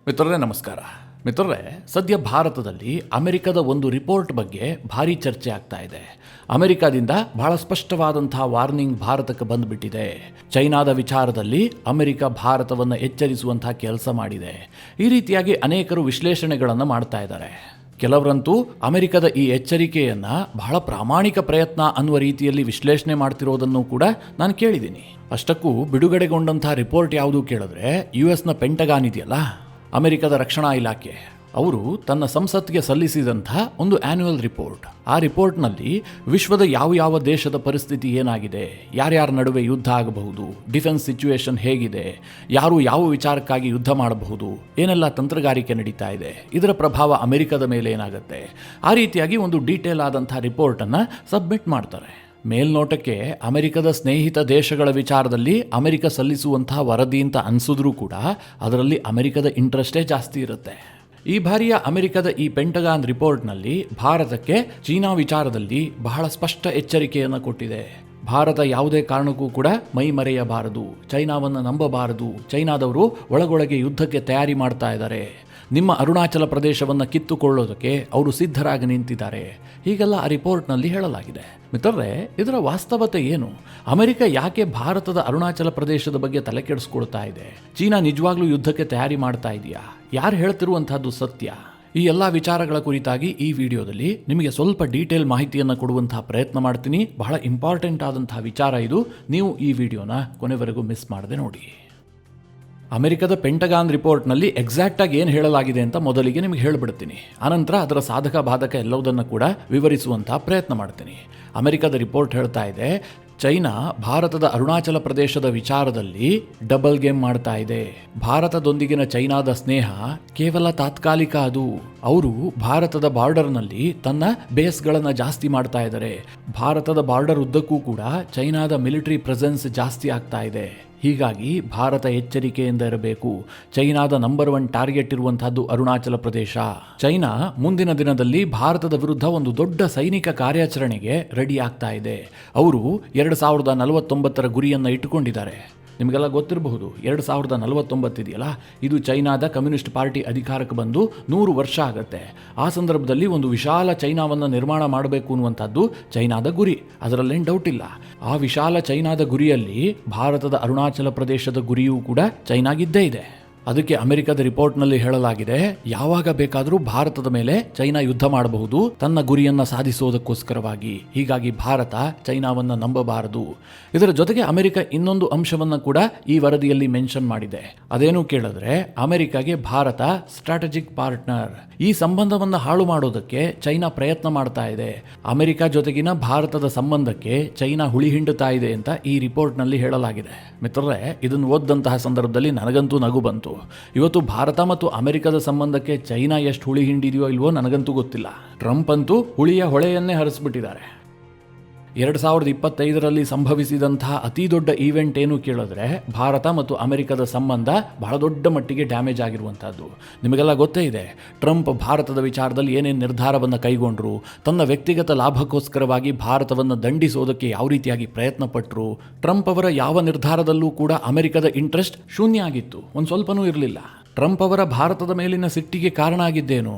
ಮಿತ್ರರೇ ನಮಸ್ಕಾರ. ಮಿತ್ರರೇ, ಸದ್ಯ ಭಾರತದಲ್ಲಿ ಅಮೆರಿಕದ ಒಂದು ರಿಪೋರ್ಟ್ ಬಗ್ಗೆ ಭಾರಿ ಚರ್ಚೆ ಆಗ್ತಾ ಇದೆ. ಅಮೆರಿಕದಿಂದ ಬಹಳ ಸ್ಪಷ್ಟವಾದಂತಹ ವಾರ್ನಿಂಗ್ ಭಾರತಕ್ಕೆ ಬಂದುಬಿಟ್ಟಿದೆ. ಚೈನಾದ ವಿಚಾರದಲ್ಲಿ ಅಮೆರಿಕ ಭಾರತವನ್ನು ಎಚ್ಚರಿಸುವಂತಹ ಕೆಲಸ ಮಾಡಿದೆ. ಈ ರೀತಿಯಾಗಿ ಅನೇಕರು ವಿಶ್ಲೇಷಣೆಗಳನ್ನು ಮಾಡ್ತಾ ಇದ್ದಾರೆ. ಕೆಲವರಂತೂ ಅಮೆರಿಕದ ಈ ಎಚ್ಚರಿಕೆಯನ್ನು ಬಹಳ ಪ್ರಾಮಾಣಿಕ ಪ್ರಯತ್ನ ಅನ್ನುವ ರೀತಿಯಲ್ಲಿ ವಿಶ್ಲೇಷಣೆ ಮಾಡ್ತಿರೋದನ್ನು ಕೂಡ ನಾನು ಕೇಳಿದ್ದೀನಿ. ಅಷ್ಟಕ್ಕೂ ಬಿಡುಗಡೆಗೊಂಡಂತಹ ರಿಪೋರ್ಟ್ ಯಾವುದು ಕೇಳಿದ್ರೆ US ಪೆಂಟಗಾನ್ ಇದೆಯಲ್ಲ, ಅಮೆರಿಕದ ರಕ್ಷಣಾ ಇಲಾಖೆ, ಅವರು ತನ್ನ ಸಂಸತ್ಗೆ ಸಲ್ಲಿಸಿದಂತಹ ಒಂದು ಆನ್ಯುವಲ್ ರಿಪೋರ್ಟ್. ಆ ರಿಪೋರ್ಟ್ನಲ್ಲಿ ವಿಶ್ವದ ಯಾವ ದೇಶದ ಪರಿಸ್ಥಿತಿ ಏನಾಗಿದೆ, ಯಾರ್ಯಾರ ನಡುವೆ ಯುದ್ಧ ಆಗಬಹುದು, ಡಿಫೆನ್ಸ್ ಸಿಚುವೇಶನ್ ಹೇಗಿದೆ, ಯಾರು ಯಾವ ವಿಚಾರಕ್ಕಾಗಿ ಯುದ್ಧ ಮಾಡಬಹುದು, ಏನೆಲ್ಲ ತಂತ್ರಗಾರಿಕೆ ನಡೀತಾ ಇದೆ, ಇದರ ಪ್ರಭಾವ ಅಮೆರಿಕದ ಮೇಲೆ ಏನಾಗುತ್ತೆ, ಆ ರೀತಿಯಾಗಿ ಒಂದು ಡೀಟೇಲ್ ಆದಂತಹ ರಿಪೋರ್ಟನ್ನು ಸಬ್ಮಿಟ್ ಮಾಡ್ತಾರೆ. ಮೇಲ್ನೋಟಕ್ಕೆ ಅಮೆರಿಕದ ಸ್ನೇಹಿತ ದೇಶಗಳ ವಿಚಾರದಲ್ಲಿ ಅಮೆರಿಕ ಸಲ್ಲಿಸುವಂತಹ ವರದಿ ಅಂತ ಅನಿಸಿದ್ರೂ ಕೂಡ ಅದರಲ್ಲಿ ಅಮೆರಿಕದ ಇಂಟ್ರೆಸ್ಟೇ ಜಾಸ್ತಿ ಇರುತ್ತೆ. ಈ ಬಾರಿಯ ಅಮೆರಿಕದ ಈ ಪೆಂಟಗಾನ್ ರಿಪೋರ್ಟ್ನಲ್ಲಿ ಭಾರತಕ್ಕೆ ಚೀನಾ ವಿಚಾರದಲ್ಲಿ ಬಹಳ ಸ್ಪಷ್ಟ ಎಚ್ಚರಿಕೆಯನ್ನು ಕೊಟ್ಟಿದೆ. ಭಾರತ ಯಾವುದೇ ಕಾರಣಕ್ಕೂ ಕೂಡ ಮೈ ಮರೆಯಬಾರದು, ಚೈನಾವನ್ನು ನಂಬಬಾರದು, ಚೈನಾದವರು ಒಳಗೊಳಗೆ ಯುದ್ಧಕ್ಕೆ ತಯಾರಿ ಮಾಡ್ತಾ ಇದ್ದಾರೆ, ನಿಮ್ಮ ಅರುಣಾಚಲ ಪ್ರದೇಶವನ್ನು ಕಿತ್ತುಕೊಳ್ಳೋದಕ್ಕೆ ಅವರು ಸಿದ್ಧರಾಗಿ ನಿಂತಿದ್ದಾರೆ, ಹೀಗೆಲ್ಲ ಆ ರಿಪೋರ್ಟ್ನಲ್ಲಿ ಹೇಳಲಾಗಿದೆ. ಮಿತ್ರರೇ, ಇದರ ವಾಸ್ತವತೆ ಏನು? ಅಮೆರಿಕ ಯಾಕೆ ಭಾರತದ ಅರುಣಾಚಲ ಪ್ರದೇಶದ ಬಗ್ಗೆ ತಲೆ ಕೆಡಿಸ್ಕೊಳ್ತಾ ಇದೆ? ಚೀನಾ ನಿಜವಾಗ್ಲೂ ಯುದ್ಧಕ್ಕೆ ತಯಾರಿ ಮಾಡ್ತಾ ಇದೆಯಾ? ಯಾರು ಹೇಳ್ತಿರುವಂತಹದ್ದು ಸತ್ಯ? ಈ ಎಲ್ಲ ವಿಚಾರಗಳ ಕುರಿತಾಗಿ ಈ ವಿಡಿಯೋದಲ್ಲಿ ನಿಮಗೆ ಸ್ವಲ್ಪ ಡೀಟೇಲ್ ಮಾಹಿತಿಯನ್ನು ಕೊಡುವಂತಹ ಪ್ರಯತ್ನ ಮಾಡ್ತೀನಿ. ಬಹಳ ಇಂಪಾರ್ಟೆಂಟ್ ಆದಂತಹ ವಿಚಾರ ಇದು. ನೀವು ಈ ವಿಡಿಯೋನ ಕೊನೆವರೆಗೂ ಮಿಸ್ ಮಾಡದೆ ನೋಡಿ. ಅಮೆರಿಕದ ಪೆಂಟಗಾನ್ ರಿಪೋರ್ಟ್ನಲ್ಲಿ ಎಕ್ಸಾಕ್ಟಾಗಿ ಏನು ಹೇಳಲಾಗಿದೆ ಅಂತ ಮೊದಲಿಗೆ ನಿಮಗೆ ಹೇಳಿಬಿಡ್ತೀನಿ. ಆನಂತರ ಅದರ ಸಾಧಕ ಬಾಧಕ ಎಲ್ಲವುದನ್ನು ಕೂಡ ವಿವರಿಸುವಂತಹ ಪ್ರಯತ್ನ ಮಾಡ್ತೀನಿ. ಅಮೆರಿಕದ ರಿಪೋರ್ಟ್ ಹೇಳ್ತಾ ಇದೆ, ಚೈನಾ ಭಾರತದ ಅರುಣಾಚಲ ಪ್ರದೇಶದ ವಿಚಾರದಲ್ಲಿ ಡಬಲ್ ಗೇಮ್ ಮಾಡ್ತಾ ಇದೆ. ಭಾರತದೊಂದಿಗಿನ ಚೈನಾದ ಸ್ನೇಹ ಕೇವಲ ತಾತ್ಕಾಲಿಕ. ಅದು ಅವರು ಭಾರತದ ಬಾರ್ಡರ್ನಲ್ಲಿ ತನ್ನ ಬೇಸ್ಗಳನ್ನು ಜಾಸ್ತಿ ಮಾಡ್ತಾ ಇದ್ದಾರೆ. ಭಾರತದ ಬಾರ್ಡರ್ ಉದ್ದಕ್ಕೂ ಕೂಡ ಚೈನಾದ ಮಿಲಿಟರಿ ಪ್ರೆಸೆನ್ಸ್ ಜಾಸ್ತಿ ಆಗ್ತಾ ಇದೆ. ಹೀಗಾಗಿ ಭಾರತ ಎಚ್ಚರಿಕೆಯಿಂದ ಇರಬೇಕು. ಚೈನಾದ ನಂಬರ್ 1 ಟಾರ್ಗೆಟ್ ಇರುವಂತಹದ್ದು ಅರುಣಾಚಲ ಪ್ರದೇಶ. ಚೈನಾ ಮುಂದಿನ ದಿನದಲ್ಲಿ ಭಾರತದ ವಿರುದ್ಧ ಒಂದು ದೊಡ್ಡ ಸೈನಿಕ ಕಾರ್ಯಾಚರಣೆಗೆ ರೆಡಿ ಆಗ್ತಾ ಇದೆ. ಅವರು 2049 ಗುರಿಯನ್ನು ಇಟ್ಟುಕೊಂಡಿದ್ದಾರೆ. ನಿಮಗೆಲ್ಲ ಗೊತ್ತಿರಬಹುದು, 2049 ಇದೆಯಲ್ಲ, ಇದು ಚೈನಾದ ಕಮ್ಯುನಿಸ್ಟ್ ಪಾರ್ಟಿ ಅಧಿಕಾರಕ್ಕೆ ಬಂದು 100 ವರ್ಷ ಆಗುತ್ತೆ. ಆ ಸಂದರ್ಭದಲ್ಲಿ ಒಂದು ವಿಶಾಲ ಚೈನಾವನ್ನು ನಿರ್ಮಾಣ ಮಾಡಬೇಕು ಅನ್ನುವಂಥದ್ದು ಚೈನಾದ ಗುರಿ, ಅದರಲ್ಲೇನು ಡೌಟ್ ಇಲ್ಲ. ಆ ವಿಶಾಲ ಚೈನಾದ ಗುರಿಯಲ್ಲಿ ಭಾರತದ ಅರುಣಾಚಲ ಪ್ರದೇಶದ ಗುರಿಯೂ ಕೂಡ ಚೈನಾಗಿದ್ದೇ ಇದೆ. ಅದಕ್ಕೆ ಅಮೆರಿಕದ ರಿಪೋರ್ಟ್ನಲ್ಲಿ ಹೇಳಲಾಗಿದೆ, ಯಾವಾಗ ಬೇಕಾದರೂ ಭಾರತದ ಮೇಲೆ ಚೈನಾ ಯುದ್ಧ ಮಾಡಬಹುದು ತನ್ನ ಗುರಿಯನ್ನು ಸಾಧಿಸೋದಕ್ಕೋಸ್ಕರವಾಗಿ. ಹೀಗಾಗಿ ಭಾರತ ಚೈನಾವನ್ನು ನಂಬಬಾರದು. ಇದರ ಜೊತೆಗೆ ಅಮೆರಿಕ ಇನ್ನೊಂದು ಅಂಶವನ್ನು ಕೂಡ ಈ ವರದಿಯಲ್ಲಿ ಮೆನ್ಷನ್ ಮಾಡಿದೆ. ಅದೇನು ಕೇಳಿದ್ರೆ, ಅಮೆರಿಕಾಗೆ ಭಾರತ ಸ್ಟ್ರಾಟಜಿಕ್ ಪಾರ್ಟ್ನರ್. ಈ ಸಂಬಂಧವನ್ನು ಹಾಳು ಮಾಡೋದಕ್ಕೆ ಚೈನಾ ಪ್ರಯತ್ನ ಮಾಡ್ತಾ ಇದೆ. ಅಮೆರಿಕ ಜೊತೆಗಿನ ಭಾರತದ ಸಂಬಂಧಕ್ಕೆ ಚೈನಾ ಹುಳಿ ಹಿಂಡುತ್ತಾ ಇದೆ ಅಂತ ಈ ರಿಪೋರ್ಟ್ನಲ್ಲಿ ಹೇಳಲಾಗಿದೆ. ಮಿತ್ರರೇ, ಇದನ್ನು ಓದ್ದಂತಹ ಸಂದರ್ಭದಲ್ಲಿ ನನಗಂತೂ ನಗು ಬಂತು. ಇವತ್ತು ಭಾರತ ಮತ್ತು ಅಮೆರಿಕದ ಸಂಬಂಧಕ್ಕೆ ಚೈನಾ ಎಷ್ಟು ಹುಳಿ ಹಿಂಡಿದೆಯೋ ಇಲ್ವೋ ನನಗಂತೂ ಗೊತ್ತಿಲ್ಲ. ಟ್ರಂಪ್ ಅಂತೂ ಹುಳಿಯ ಹೊಳೆಯನ್ನೇ ಹರಿಸ್ಬಿಟ್ಟಿದ್ದಾರೆ. 2025ರಲ್ಲಿ ಸಂಭವಿಸಿದಂತಹ ಅತಿ ದೊಡ್ಡ ಈವೆಂಟ್ ಏನು ಕೇಳಿದ್ರೆ, ಭಾರತ ಮತ್ತು ಅಮೆರಿಕದ ಸಂಬಂಧ ಬಹಳ ದೊಡ್ಡ ಮಟ್ಟಿಗೆ ಡ್ಯಾಮೇಜ್ ಆಗಿರುವಂಥದ್ದು. ನಿಮಗೆಲ್ಲ ಗೊತ್ತೇ ಇದೆ, ಟ್ರಂಪ್ ಭಾರತದ ವಿಚಾರದಲ್ಲಿ ಏನೇನು ನಿರ್ಧಾರವನ್ನು ಕೈಗೊಂಡ್ರು, ತನ್ನ ವ್ಯಕ್ತಿಗತ ಲಾಭಕ್ಕೋಸ್ಕರವಾಗಿ ಭಾರತವನ್ನು ದಂಡಿಸೋದಕ್ಕೆ ಯಾವ ರೀತಿಯಾಗಿ ಪ್ರಯತ್ನ ಪಟ್ಟರು. ಟ್ರಂಪ್ ಅವರ ಯಾವ ನಿರ್ಧಾರದಲ್ಲೂ ಕೂಡ ಅಮೆರಿಕದ ಇಂಟ್ರೆಸ್ಟ್ ಶೂನ್ಯ ಆಗಿತ್ತು, ಒಂದು ಸ್ವಲ್ಪನೂ ಇರಲಿಲ್ಲ. ಟ್ರಂಪ್ ಅವರ ಭಾರತದ ಮೇಲಿನ ಸಿಟ್ಟಿಗೆ ಕಾರಣ ಆಗಿದ್ದೇನು?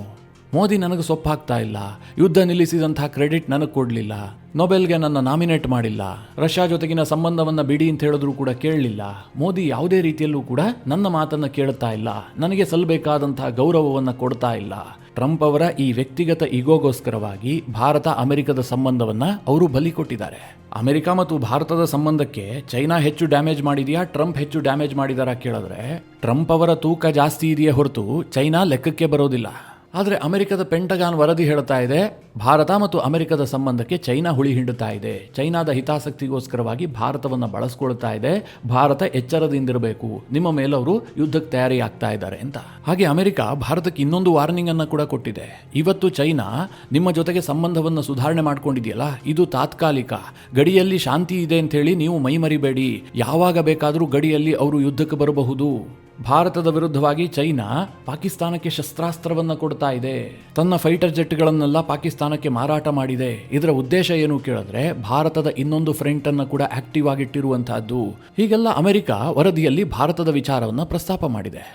ಮೋದಿ ನನಗೆ ಸೊಪ್ಪಾಗ್ತಾ ಇಲ್ಲ, ಯುದ್ಧ ನಿಲ್ಲಿಸಿದಂತಹ ಕ್ರೆಡಿಟ್ ನನಗೆ ಕೊಡಲಿಲ್ಲ, ನೊಬೆಲ್ಗೆ ನನ್ನ ನಾಮಿನೇಟ್ ಮಾಡಿಲ್ಲ, ರಷ್ಯಾ ಜೊತೆಗಿನ ಸಂಬಂಧವನ್ನು ಬಿಡಿ ಅಂತ ಹೇಳಿದ್ರು ಕೂಡ ಕೇಳಲಿಲ್ಲ, ಮೋದಿ ಯಾವುದೇ ರೀತಿಯಲ್ಲೂ ಕೂಡ ನನ್ನ ಮಾತನ್ನು ಕೇಳುತ್ತಾ ಇಲ್ಲ, ನನಗೆ ಸಲ್ಲಬೇಕಾದಂತಹ ಗೌರವವನ್ನು ಕೊಡ್ತಾ ಇಲ್ಲ. ಟ್ರಂಪ್ ಅವರ ಈ ವ್ಯಕ್ತಿಗತ ಈಗೋಗೋಸ್ಕರವಾಗಿ ಭಾರತ ಅಮೆರಿಕದ ಸಂಬಂಧವನ್ನು ಅವರು ಬಲಿ ಕೊಟ್ಟಿದ್ದಾರೆ. ಅಮೆರಿಕ ಮತ್ತು ಭಾರತದ ಸಂಬಂಧಕ್ಕೆ ಚೈನಾ ಹೆಚ್ಚು ಡ್ಯಾಮೇಜ್ ಮಾಡಿದೆಯಾ, ಟ್ರಂಪ್ ಹೆಚ್ಚು ಡ್ಯಾಮೇಜ್ ಮಾಡಿದಾರಾ ಕೇಳಿದ್ರೆ, ಟ್ರಂಪ್ ಅವರ ತೂಕ ಜಾಸ್ತಿ ಇದೆಯೇ ಹೊರತು ಚೈನಾ ಲೆಕ್ಕಕ್ಕೆ ಬರೋದಿಲ್ಲ. ಆದರೆ ಅಮೆರಿಕದ ಪೆಂಟಗಾನ್ ವರದಿ ಹೇಳ್ತಾ ಇದೆ, ಭಾರತ ಮತ್ತು ಅಮೆರಿಕದ ಸಂಬಂಧಕ್ಕೆ ಚೈನಾ ಹುಳಿ ಹಿಂಡುತ್ತಾ ಇದೆ, ಚೈನಾದ ಹಿತಾಸಕ್ತಿಗೋಸ್ಕರವಾಗಿ ಭಾರತವನ್ನು ಬಳಸ್ಕೊಳ್ತಾ ಇದೆ, ಭಾರತ ಎಚ್ಚರದಿಂದಿರಬೇಕು, ನಿಮ್ಮ ಮೇಲವರು ಯುದ್ಧಕ್ಕೆ ತಯಾರಿ ಆಗ್ತಾ ಇದ್ದಾರೆ ಅಂತ. ಹಾಗೆ ಅಮೆರಿಕ ಭಾರತಕ್ಕೆ ಇನ್ನೊಂದು ವಾರ್ನಿಂಗ್ ಅನ್ನು ಕೂಡ ಕೊಟ್ಟಿದೆ. ಇವತ್ತು ಚೈನಾ ನಿಮ್ಮ ಜೊತೆಗೆ ಸಂಬಂಧವನ್ನು ಸುಧಾರಣೆ ಮಾಡ್ಕೊಂಡಿದೆಯಲ್ಲ, ಇದು ತಾತ್ಕಾಲಿಕ, ಗಡಿಯಲ್ಲಿ ಶಾಂತಿ ಇದೆ ಅಂತ ಹೇಳಿ ನೀವು ಮೈಮರಿಬೇಡಿ, ಯಾವಾಗ ಬೇಕಾದರೂ ಗಡಿಯಲ್ಲಿ ಅವರು ಯುದ್ಧಕ್ಕೆ ಬರಬಹುದು. ಭಾರತದ ವಿರುದ್ಧವಾಗಿ ಚೈನಾ ಪಾಕಿಸ್ತಾನಕ್ಕೆ ಶಸ್ತ್ರಾಸ್ತ್ರವನ್ನು ಕೊಡ್ತಾ ಇದೆ, ತನ್ನ ಫೈಟರ್ ಜೆಟ್ಗಳನ್ನೆಲ್ಲ ಪಾಕಿಸ್ತಾನಕ್ಕೆ ಮಾರಾಟ ಮಾಡಿದೆ. ಇದರ ಉದ್ದೇಶ ಏನು ಕೇಳಿದ್ರೆ, ಭಾರತದ ಇನ್ನೊಂದು ಫ್ರಂಟ್ ಅನ್ನು ಕೂಡ ಆಕ್ಟಿವ್ ಆಗಿಟ್ಟಿರುವಂತಹದ್ದು. ಹೀಗೆಲ್ಲ ಅಮೆರಿಕ ವರದಿಯಲ್ಲಿ ಭಾರತದ ವಿಚಾರವನ್ನು ಪ್ರಸ್ತಾಪ ಮಾಡಿದೆ.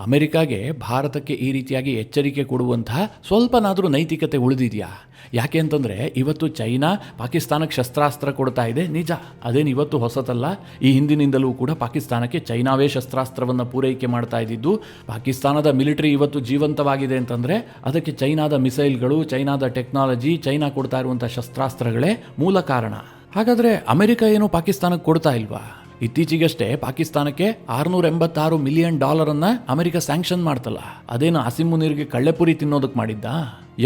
ಅಮೆರಿಕಾಗೆ ಭಾರತಕ್ಕೆ ಈ ರೀತಿಯಾಗಿ ಎಚ್ಚರಿಕೆ ಕೊಡುವಂತಹ ಸ್ವಲ್ಪನಾದರೂ ನೈತಿಕತೆ ಉಳಿದಿದೆಯಾ? ಯಾಕೆ ಅಂತಂದರೆ ಇವತ್ತು ಚೈನಾ ಪಾಕಿಸ್ತಾನಕ್ಕೆ ಶಸ್ತ್ರಾಸ್ತ್ರ ಕೊಡ್ತಾ ಇದೆ, ನಿಜ, ಅದೇನು ಇವತ್ತು ಹೊಸತಲ್ಲ. ಈ ಹಿಂದಿನಿಂದಲೂ ಕೂಡ ಪಾಕಿಸ್ತಾನಕ್ಕೆ ಚೈನಾವೇ ಶಸ್ತ್ರಾಸ್ತ್ರವನ್ನು ಪೂರೈಕೆ ಮಾಡ್ತಾ ಇದ್ದಿದ್ದು. ಪಾಕಿಸ್ತಾನದ ಮಿಲಿಟರಿ ಇವತ್ತು ಜೀವಂತವಾಗಿದೆ ಅಂತಂದರೆ ಅದಕ್ಕೆ ಚೈನಾದ ಮಿಸೈಲ್ಗಳು, ಚೈನಾದ ಟೆಕ್ನಾಲಜಿ, ಚೈನಾ ಕೊಡ್ತಾ ಇರುವಂಥ ಶಸ್ತ್ರಾಸ್ತ್ರಗಳೇ ಮೂಲ ಕಾರಣ. ಹಾಗಾದರೆ ಅಮೆರಿಕ ಏನು ಪಾಕಿಸ್ತಾನಕ್ಕೆ ಕೊಡ್ತಾ ಇಲ್ವಾ? ಇತ್ತೀಚೆಗಷ್ಟೇ ಪಾಕಿಸ್ತಾನಕ್ಕೆ $686 ಮಿಲಿಯನ್ ಅಮೆರಿಕ ಸ್ಯಾಂಕ್ಷನ್ ಮಾಡ್ತಲ್ಲ, ಅದೇನು ಆಸಿಮ್ ಮುನೀರ್ಗೆ ಕಳ್ಳೆಪುರಿ ತಿನ್ನೋದಕ್ಕೆ ಮಾಡಿದ್ದ?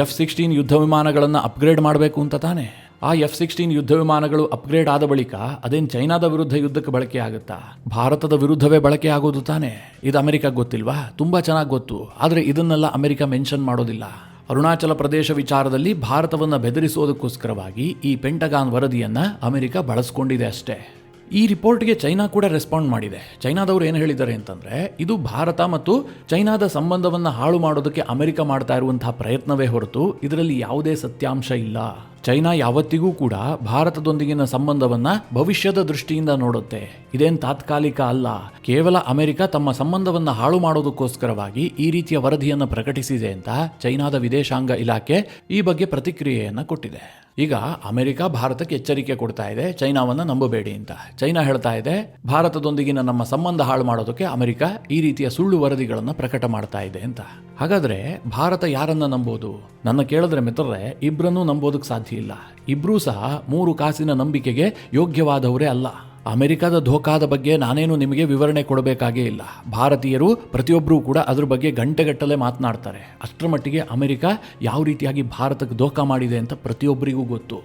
F-16 ಯುದ್ಧ ವಿಮಾನಗಳನ್ನು ಅಪ್ಗ್ರೇಡ್ ಮಾಡಬೇಕು ಅಂತ ತಾನೆ. ಆ F-16 ಯುದ್ಧ ವಿಮಾನಗಳು ಅಪ್ಗ್ರೇಡ್ ಆದ ಬಳಿಕ ಅದೇನು ಚೈನಾದ ವಿರುದ್ಧ ಯುದ್ಧಕ್ಕೆ ಬಳಕೆ ಆಗುತ್ತಾ? ಭಾರತದ ವಿರುದ್ಧವೇ ಬಳಕೆ ಆಗೋದು ತಾನೆ. ಇದು ಅಮೆರಿಕಕ್ಕೆ ಗೊತ್ತಿಲ್ವಾ? ತುಂಬ ಚೆನ್ನಾಗಿ ಗೊತ್ತು. ಆದರೆ ಇದನ್ನೆಲ್ಲ ಅಮೆರಿಕ ಮೆನ್ಷನ್ ಮಾಡೋದಿಲ್ಲ. ಅರುಣಾಚಲ ಪ್ರದೇಶ ವಿಚಾರದಲ್ಲಿ ಭಾರತವನ್ನು ಬೆದರಿಸೋದಕ್ಕೋಸ್ಕರವಾಗಿ ಈ ಪೆಂಟಗಾನ್ ವರದಿಯನ್ನು ಅಮೆರಿಕ ಬಳಸ್ಕೊಂಡಿದೆ ಅಷ್ಟೇ. ಈ ರಿಪೋರ್ಟ್ಗೆ ಚೈನಾ ಕೂಡ ರೆಸ್ಪಾಂಡ್ ಮಾಡಿದೆ. ಚೈನಾದವರು ಏನು ಹೇಳಿದ್ದಾರೆ ಅಂತಂದರೆ, ಇದು ಭಾರತ ಮತ್ತು ಚೈನಾದ ಸಂಬಂಧವನ್ನು ಹಾಳು ಮಾಡೋದಕ್ಕೆ ಅಮೆರಿಕ ಮಾಡ್ತಾ ಇರುವಂತಹ ಪ್ರಯತ್ನವೇ ಹೊರತು ಇದರಲ್ಲಿ ಯಾವುದೇ ಸತ್ಯಾಂಶ ಇಲ್ಲ. ಚೈನಾ ಯಾವತ್ತಿಗೂ ಕೂಡ ಭಾರತದೊಂದಿಗಿನ ಸಂಬಂಧವನ್ನು ಭವಿಷ್ಯದ ದೃಷ್ಟಿಯಿಂದ ನೋಡುತ್ತೆ. ಇದೇನು ತಾತ್ಕಾಲಿಕ ಅಲ್ಲ. ಕೇವಲ ಅಮೆರಿಕ ತಮ್ಮ ಸಂಬಂಧವನ್ನು ಹಾಳು ಮಾಡೋದಕ್ಕೋಸ್ಕರವಾಗಿ ಈ ರೀತಿಯ ವರದಿಯನ್ನು ಪ್ರಕಟಿಸಿದೆ ಅಂತ ಚೈನಾದ ವಿದೇಶಾಂಗ ಇಲಾಖೆ ಈ ಬಗ್ಗೆ ಪ್ರತಿಕ್ರಿಯೆಯನ್ನು ಕೊಟ್ಟಿದೆ. ಈಗ ಅಮೆರಿಕ ಭಾರತಕ್ಕೆ ಎಚ್ಚರಿಕೆ ಕೊಡ್ತಾ ಇದೆ, ಚೈನಾವನ್ನು ನಂಬಬೇಡಿ ಅಂತ. ಚೈನಾ ಹೇಳ್ತಾ ಇದೆ, ಭಾರತದೊಂದಿಗಿನ ನಮ್ಮ ಸಂಬಂಧ ಹಾಳು ಮಾಡೋದಕ್ಕೆ ಅಮೆರಿಕ ಈ ರೀತಿಯ ಸುಳ್ಳು ವರದಿಗಳನ್ನು ಪ್ರಕಟ ಮಾಡ್ತಾ ಇದೆ ಅಂತ. ಹಾಗಾದರೆ ಭಾರತ ಯಾರನ್ನ ನಂಬೋದು? ನನ್ನ ಕೇಳಿದ್ರೆ ಮಿತ್ರರೇ, ಇಬ್ಬರನ್ನೂ ನಂಬೋದಕ್ಕೆ ಸಾಧ್ಯ ಇಲ್ಲ. ಇಬ್ಬರೂ ಸಹ 3 ಕಾಸಿನ ನಂಬಿಕೆಗೆ ಯೋಗ್ಯವಾದವರೇ ಅಲ್ಲ. ಅಮೆರಿಕದ ಧೋಕಾದ ಬಗ್ಗೆ ನಾನೇನು ನಿಮಗೆ ವಿವರಣೆ ಕೊಡಬೇಕಾಗೇ ಇಲ್ಲ. ಭಾರತೀಯರು ಪ್ರತಿಯೊಬ್ಬರೂ ಕೂಡ ಅದ್ರ ಬಗ್ಗೆ ಗಂಟೆಗಟ್ಟಲೆ ಮಾತನಾಡ್ತಾರೆ. ಅಷ್ಟರ ಮಟ್ಟಿಗೆ ಅಮೆರಿಕ ಯಾವ ರೀತಿಯಾಗಿ ಭಾರತಕ್ಕೆ ಧೋಕಾ ಮಾಡಿದೆ ಅಂತ ಪ್ರತಿಯೊಬ್ಬರಿಗೂ ಗೊತ್ತು.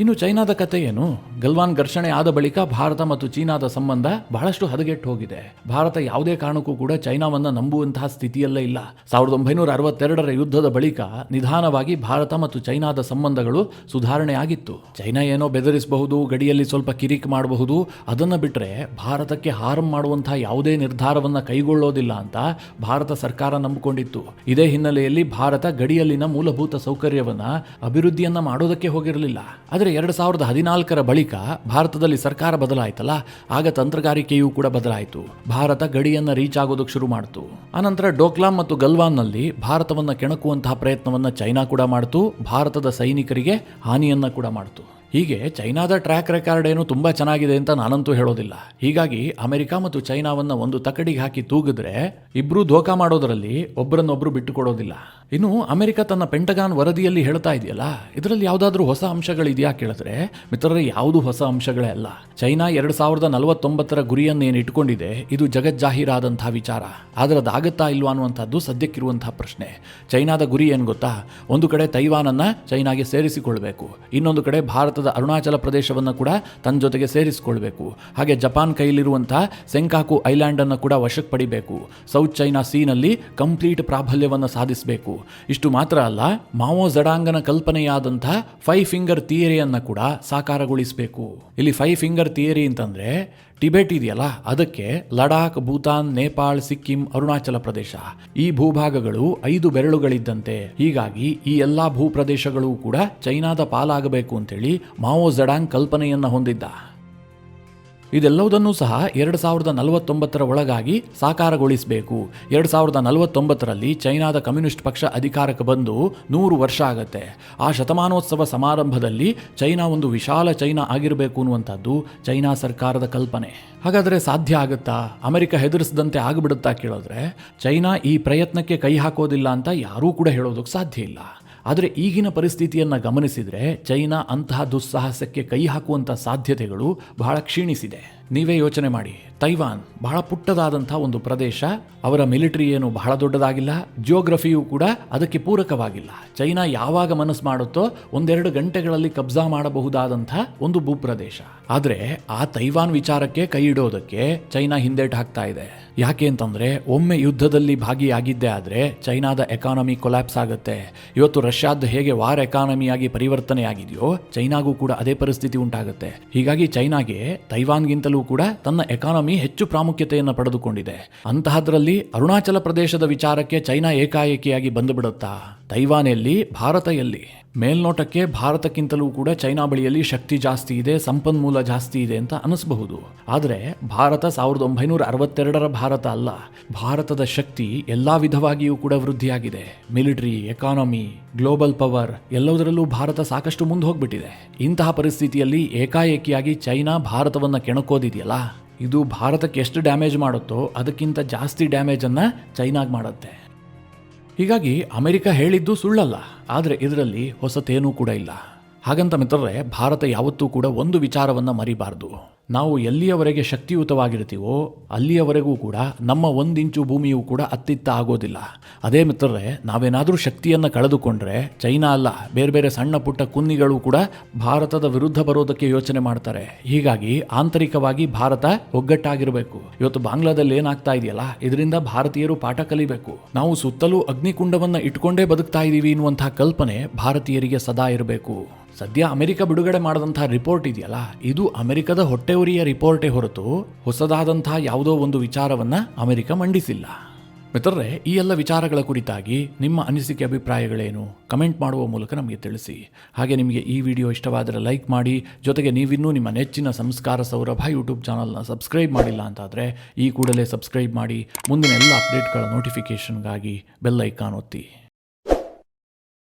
ಇನ್ನು ಚೈನಾದ ಕತೆ ಏನು? ಗಲ್ವಾನ್ ಘರ್ಷಣೆ ಆದ ಬಳಿಕ ಭಾರತ ಮತ್ತು ಚೀನಾದ ಸಂಬಂಧ ಬಹಳಷ್ಟು ಹದಗೆಟ್ಟು ಹೋಗಿದೆ. ಭಾರತ ಯಾವುದೇ ಕಾರಣಕ್ಕೂ ಕೂಡ ಚೈನಾವನ್ನು ನಂಬುವಂತಹ ಸ್ಥಿತಿಯಲ್ಲೇ ಇಲ್ಲ. 1962ರ ಯುದ್ಧದ ಬಳಿಕ ನಿಧಾನವಾಗಿ ಭಾರತ ಮತ್ತು ಚೈನಾದ ಸಂಬಂಧಗಳು ಸುಧಾರಣೆ ಆಗಿತ್ತು. ಚೈನಾ ಏನೋ ಬೆದರಿಸಬಹುದು, ಗಡಿಯಲ್ಲಿ ಸ್ವಲ್ಪ ಕಿರಿಕ್ ಮಾಡಬಹುದು, ಅದನ್ನು ಬಿಟ್ಟರೆ ಭಾರತಕ್ಕೆ ಹಾರ್ಮ್ ಮಾಡುವಂತಹ ಯಾವುದೇ ನಿರ್ಧಾರವನ್ನು ಕೈಗೊಳ್ಳೋದಿಲ್ಲ ಅಂತ ಭಾರತ ಸರ್ಕಾರ ನಂಬಿಕೊಂಡಿತ್ತು. ಇದೇ ಹಿನ್ನೆಲೆಯಲ್ಲಿ ಭಾರತ ಗಡಿಯಲ್ಲಿನ ಮೂಲಭೂತ ಸೌಕರ್ಯವನ್ನು ಅಭಿವೃದ್ಧಿಯನ್ನ ಮಾಡೋದಕ್ಕೆ ಹೋಗಿರಲಿಲ್ಲ. ಆದರೆ 2014ರ ಬಳಿಕ ಭಾರತದಲ್ಲಿ ಸರ್ಕಾರ ಬದಲಾಯಿತಲ್ಲ, ಆಗ ತಂತ್ರಗಾರಿಕೆಯೂ ಕೂಡ ಬದಲಾಯಿತು. ಭಾರತ ಗಡಿಯನ್ನು ರೀಚ್ ಆಗೋದಕ್ಕೆ ಶುರು ಮಾಡಿತು. ಆನಂತರ ಡೋಕ್ಲಾಮ್ ಮತ್ತು ಗಲ್ವಾನ್ನಲ್ಲಿ ಭಾರತವನ್ನು ಕೆಣಕುವಂತಹ ಪ್ರಯತ್ನವನ್ನು ಚೈನಾ ಕೂಡ ಮಾಡಿತು. ಭಾರತದ ಸೈನಿಕರಿಗೆ ಹಾನಿಯನ್ನ ಕೂಡ ಮಾಡಿತು. ಹೀಗೆ ಚೈನಾದ ಟ್ರ್ಯಾಕ್ ರೆಕಾರ್ಡ್ ಏನು ತುಂಬ ಚೆನ್ನಾಗಿದೆ ಅಂತ ನಾನಂತೂ ಹೇಳೋದಿಲ್ಲ. ಹೀಗಾಗಿ ಅಮೆರಿಕ ಮತ್ತು ಚೈನಾವನ್ನು ಒಂದು ತಕಡಿಗೆ ಹಾಕಿ ತೂಗಿದ್ರೆ ಇಬ್ಬರೂ ಧೋಕಾ ಮಾಡೋದರಲ್ಲಿ ಒಬ್ಬರನ್ನೊಬ್ಬರು ಬಿಟ್ಟುಕೊಡೋದಿಲ್ಲ. ಇನ್ನು ಅಮೆರಿಕ ತನ್ನ ಪೆಂಟಗಾನ್ ವರದಿಯಲ್ಲಿ ಹೇಳ್ತಾ ಇದೆಯಲ್ಲ, ಇದರಲ್ಲಿ ಯಾವುದಾದ್ರೂ ಹೊಸ ಅಂಶಗಳಿದೆಯಾ ಕೇಳಿದ್ರೆ ಮಿತ್ರರೇ, ಯಾವುದು ಹೊಸ ಅಂಶಗಳೇ ಅಲ್ಲ. ಚೈನಾ 2049ರ ಗುರಿಯನ್ನೇನು ಇಟ್ಕೊಂಡಿದೆ, ಇದು ಜಗಜ್ಜಾಹೀರಾದಂತಹ ವಿಚಾರ. ಆದರೆ ಅದಾಗತ್ತಾ ಇಲ್ವಾ ಅನ್ನುವಂಥದ್ದು ಸದ್ಯಕ್ಕಿರುವಂತಹ ಪ್ರಶ್ನೆ. ಚೈನಾದ ಗುರಿ ಏನು ಗೊತ್ತಾ? ಒಂದು ಕಡೆ ತೈವಾನನ್ನು ಚೈನಾಗೆ ಸೇರಿಸಿಕೊಳ್ಬೇಕು, ಇನ್ನೊಂದು ಕಡೆ ಭಾರತದ ಅರುಣಾಚಲ ಪ್ರದೇಶವನ್ನು ಕೂಡ ತನ್ನ ಜೊತೆಗೆ ಸೇರಿಸಿಕೊಳ್ಬೇಕು. ಹಾಗೆ ಜಪಾನ್ ಕೈಲಿರುವಂತಹ ಸೆಂಕಾಕು ಐಲ್ಯಾಂಡ್ ಅನ್ನು ಕೂಡ ವಶಕ್ಕೆ ಪಡಿಬೇಕು. ಸೌತ್ ಚೈನಾ ಸೀನಲ್ಲಿ ಕಂಪ್ಲೀಟ್ ಪ್ರಾಬಲ್ಯವನ್ನು ಸಾಧಿಸಬೇಕು. ಇಷ್ಟು ಮಾತ್ರ ಅಲ್ಲ, ಮಾವೋ ಝೆಡಾಂಗನ ಕಲ್ಪನೆಯಾದಂತಹ 5 ಫಿಂಗರ್ ಥಿಯರಿಯನ್ನು ಕೂಡ ಸಾಕಾರಗೊಳಿಸಬೇಕು. ಇಲ್ಲಿ 5 ಫಿಂಗರ್ ಥಿಯರಿ ಅಂತಂದ್ರೆ ಟಿಬೆಟ್ ಇದೆಯಲ್ಲ, ಅದಕ್ಕೆ ಲಡಾಖ್, ಭೂತಾನ್, ನೇಪಾಳ್, ಸಿಕ್ಕಿಂ, ಅರುಣಾಚಲ ಪ್ರದೇಶ ಈ ಭೂಭಾಗಗಳು 5 ಬೆರಳುಗಳಿದ್ದಂತೆ. ಹೀಗಾಗಿ ಈ ಎಲ್ಲಾ ಭೂಪ್ರದೇಶಗಳು ಕೂಡ ಚೈನಾದ ಪಾಲಾಗಬೇಕು ಅಂತೇಳಿ ಮಾವೋ ಝೆಡಾಂಗ್ ಕಲ್ಪನೆಯನ್ನ ಹೊಂದಿದ್ದ. ಇದೆಲ್ಲವುದನ್ನು ಸಹ 2049ರ ಒಳಗಾಗಿ ಸಾಕಾರಗೊಳಿಸಬೇಕು. 2049ರಲ್ಲಿ ಚೈನಾದ ಕಮ್ಯುನಿಸ್ಟ್ ಪಕ್ಷ ಅಧಿಕಾರಕ್ಕೆ ಬಂದು 100 ವರ್ಷ ಆಗತ್ತೆ. ಆ ಶತಮಾನೋತ್ಸವ ಸಮಾರಂಭದಲ್ಲಿ ಚೈನಾ ಒಂದು ವಿಶಾಲ ಚೈನಾ ಆಗಿರಬೇಕು ಅನ್ನುವಂಥದ್ದು ಚೈನಾ ಸರ್ಕಾರದ ಕಲ್ಪನೆ. ಹಾಗಾದರೆ ಸಾಧ್ಯ ಆಗುತ್ತಾ? ಅಮೆರಿಕ ಹೆದರಿಸದಂತೆ ಆಗಿಬಿಡುತ್ತಾ ಕೇಳಿದ್ರೆ, ಚೈನಾ ಈ ಪ್ರಯತ್ನಕ್ಕೆ ಕೈ ಹಾಕೋದಿಲ್ಲ ಅಂತ ಯಾರೂ ಕೂಡ ಹೇಳೋದಕ್ಕೆ ಸಾಧ್ಯ ಇಲ್ಲ. ಆದರೆ ಈಗಿನ ಪರಿಸ್ಥಿತಿಯನ್ನು ಗಮನಿಸಿದರೆ ಚೈನಾ ಅಂತಹ ದುಸ್ಸಾಹಸಕ್ಕೆ ಕೈ ಹಾಕುವಂಥ ಸಾಧ್ಯತೆಗಳು ಬಹಳ ಕ್ಷೀಣಿಸಿದೆ. ನೀವೇ ಯೋಚನೆ ಮಾಡಿ, ತೈವಾನ್ ಬಹಳ ಪುಟ್ಟದಾದಂಥ ಒಂದು ಪ್ರದೇಶ, ಅವರ ಮಿಲಿಟರಿ ಏನು ಬಹಳ ದೊಡ್ಡದಾಗಿಲ್ಲ, ಜಿಯೋಗ್ರಫಿಯೂ ಕೂಡ ಅದಕ್ಕೆ ಪೂರಕವಾಗಿಲ್ಲ. ಚೈನಾ ಯಾವಾಗ ಮನಸ್ಸು ಮಾಡುತ್ತೋ 1-2 ಗಂಟೆಗಳಲ್ಲಿ ಕಬ್ಜಾ ಮಾಡಬಹುದಾದಂಥ ಒಂದು ಭೂಪ್ರದೇಶ. ಆದರೆ ಆ ತೈವಾನ್ ವಿಚಾರಕ್ಕೆ ಕೈ ಇಡೋದಕ್ಕೆ ಚೈನಾ ಹಿಂದೇಟು ಹಾಕ್ತಾ ಇದೆ. ಯಾಕೆ ಅಂತಂದರೆ, ಒಮ್ಮೆ ಯುದ್ಧದಲ್ಲಿ ಭಾಗಿಯಾಗಿದ್ದೇ ಆದರೆ ಚೈನಾದ ಎಕಾನಮಿ ಕೊಲ್ಯಾಪ್ಸ್ ಆಗುತ್ತೆ. ಇವತ್ತು ರಷ್ಯಾದ ಹೇಗೆ ವಾರ್ ಎಕಾನಮಿಯಾಗಿ ಪರಿವರ್ತನೆ ಆಗಿದೆಯೋ, ಚೈನಾಗೂ ಕೂಡ ಅದೇ ಪರಿಸ್ಥಿತಿ ಉಂಟಾಗುತ್ತೆ. ಹೀಗಾಗಿ ಚೈನಾಗೆ ತೈವಾನ್ಗಿಂತಲೂ ಕೂಡ ತನ್ನ ಎಕಾನಮಿ ಹೆಚ್ಚು ಪ್ರಾಮುಖ್ಯತೆಯನ್ನು ಪಡೆದುಕೊಂಡಿದೆ. ಅಂತಹದ್ರಲ್ಲಿ ಅರುಣಾಚಲ ಪ್ರದೇಶದ ವಿಚಾರಕ್ಕೆ ಚೈನಾ ಏಕಾಏಕಿಯಾಗಿ ಬಂದುಬಿಡುತ್ತಾ? ತೈವಾನೆಯಲ್ಲಿ, ಭಾರತ ಎಲ್ಲಿ? ಮೇಲ್ನೋಟಕ್ಕೆ ಭಾರತಕ್ಕಿಂತಲೂ ಕೂಡ ಚೈನಾ ಬಳಿಯಲ್ಲಿ ಶಕ್ತಿ ಜಾಸ್ತಿ ಇದೆ, ಸಂಪನ್ಮೂಲ ಜಾಸ್ತಿ ಇದೆ ಅಂತ ಅನಿಸಬಹುದು. ಆದರೆ ಭಾರತ 1962ರ ಭಾರತ ಅಲ್ಲ. ಭಾರತದ ಶಕ್ತಿ ಎಲ್ಲ ವಿಧವಾಗಿಯೂ ಕೂಡ ವೃದ್ಧಿಯಾಗಿದೆ. ಮಿಲಿಟರಿ, ಎಕಾನಮಿ, ಗ್ಲೋಬಲ್ ಪವರ್ ಎಲ್ಲದರಲ್ಲೂ ಭಾರತ ಸಾಕಷ್ಟು ಮುಂದೆ ಹೋಗ್ಬಿಟ್ಟಿದೆ. ಇಂತಹ ಪರಿಸ್ಥಿತಿಯಲ್ಲಿ ಏಕಾಏಕಿಯಾಗಿ ಚೈನಾ ಭಾರತವನ್ನು ಕೆಣಕೋದಿದೆಯಲ್ಲ, ಇದು ಭಾರತಕ್ಕೆ ಎಷ್ಟು ಡ್ಯಾಮೇಜ್ ಮಾಡುತ್ತೋ ಅದಕ್ಕಿಂತ ಜಾಸ್ತಿ ಡ್ಯಾಮೇಜನ್ನು ಚೈನಾಗೆ ಮಾಡುತ್ತೆ. ಹೀಗಾಗಿ ಅಮೆರಿಕ ಹೇಳಿದ್ದು ಸುಳ್ಳಲ್ಲ, ಆದರೆ ಇದರಲ್ಲಿ ಹೊಸತೇನೂ ಕೂಡ ಇಲ್ಲ. ಹಾಗಂತ ಮಿತ್ರರೇ, ಭಾರತ ಯಾವತ್ತೂ ಕೂಡ ಒಂದು ವಿಚಾರವನ್ನು ಮರಿಬಾರ್ದು. ನಾವು ಎಲ್ಲಿಯವರೆಗೆ ಶಕ್ತಿಯುತವಾಗಿರ್ತೀವೋ ಅಲ್ಲಿಯವರೆಗೂ ಕೂಡ ನಮ್ಮ 1 ಇಂಚು ಭೂಮಿಯೂ ಕೂಡ ಅತ್ತಿತ್ತ ಆಗೋದಿಲ್ಲ. ಅದೇ ಮಿತ್ರರೇ, ನಾವೇನಾದರೂ ಶಕ್ತಿಯನ್ನು ಕಳೆದುಕೊಂಡ್ರೆ ಚೈನಾ ಅಲ್ಲ, ಬೇರೆ ಬೇರೆ ಸಣ್ಣ ಪುಟ್ಟ ಕುನ್ನಿಗಳು ಕೂಡ ಭಾರತದ ವಿರುದ್ಧ ಬರೋದಕ್ಕೆ ಯೋಚನೆ ಮಾಡ್ತಾರೆ. ಹೀಗಾಗಿ ಆಂತರಿಕವಾಗಿ ಭಾರತ ಒಗ್ಗಟ್ಟಾಗಿರಬೇಕು. ಇವತ್ತು ಬಾಂಗ್ಲಾದಲ್ಲಿ ಏನಾಗ್ತಾ ಇದೆಯಲ್ಲ, ಇದರಿಂದ ಭಾರತೀಯರು ಪಾಠ ಕಲಿಬೇಕು. ನಾವು ಸುತ್ತಲೂ ಅಗ್ನಿಕುಂಡವನ್ನು ಇಟ್ಕೊಂಡೇ ಬದುಕ್ತಾ ಇದ್ದೀವಿ ಎನ್ನುವಂತಹ ಕಲ್ಪನೆ ಭಾರತೀಯರಿಗೆ ಸದಾ ಇರಬೇಕು. ಸದ್ಯ ಅಮೆರಿಕ ಬಿಡುಗಡೆ ಮಾಡಿದಂತಹ ರಿಪೋರ್ಟ್ ಇದೆಯಲ್ಲ, ಇದು ಅಮೆರಿಕದ ಹೊಟ್ಟೆಉರಿಯ ರಿಪೋರ್ಟೇ ಹೊರತು ಹೊಸದಾದಂತಹ ಯಾವುದೋ ಒಂದು ವಿಚಾರವನ್ನು ಅಮೆರಿಕ ಮಂಡಿಸಿಲ್ಲ. ಮಿತ್ರರೇ, ಈ ಎಲ್ಲ ವಿಚಾರಗಳ ಕುರಿತಾಗಿ ನಿಮ್ಮ ಅನಿಸಿಕೆ ಅಭಿಪ್ರಾಯಗಳೇನು? ಕಮೆಂಟ್ ಮಾಡುವ ಮೂಲಕ ನಮಗೆ ತಿಳಿಸಿ. ಹಾಗೆ ನಿಮಗೆ ಈ ವಿಡಿಯೋ ಇಷ್ಟವಾದರೆ ಲೈಕ್ ಮಾಡಿ. ಜೊತೆಗೆ ನೀವಿನ್ನೂ ನಿಮ್ಮ ನೆಚ್ಚಿನ ಸಂಸ್ಕಾರ ಸೌರಭ ಯೂಟ್ಯೂಬ್ ಚಾನಲ್ನ ಸಬ್ಸ್ಕ್ರೈಬ್ ಮಾಡಿಲ್ಲ ಅಂತಾದರೆ ಈ ಕೂಡಲೇ ಸಬ್ಸ್ಕ್ರೈಬ್ ಮಾಡಿ. ಮುಂದಿನ ಎಲ್ಲ ಅಪ್ಡೇಟ್ಗಳ ನೋಟಿಫಿಕೇಷನ್ಗಾಗಿ ಬೆಲ್ ಐಕಾನ್ ಒತ್ತಿ.